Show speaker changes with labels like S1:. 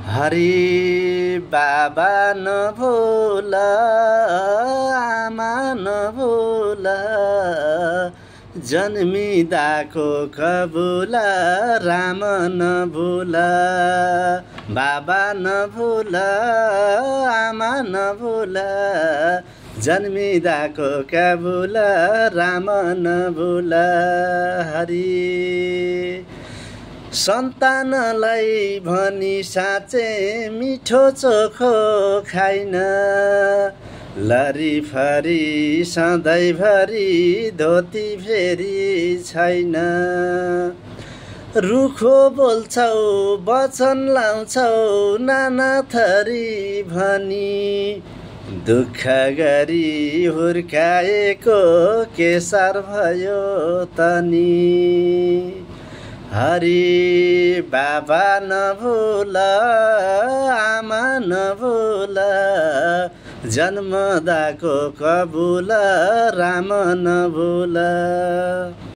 S1: हरि बाबा नभुल आमा नभुल जन्मिदाको कबुल राम नभुल बाबा नभुल आमा नभुल जन्मिदाको कबुल राम नभुल हरि सन्तानलाई भनी साँचे मिठो चोखो खाइन लरीफरी सधैँभरि धोती फेरि छैन रुखो बोल्छौ वचन लाउँछौ नाना थरी भनी दुःख गरी हुर्काएको केसार भयो तनी हरि बाबा नभुल आमा नभुल जन्मदाको कबुल राम नभुल।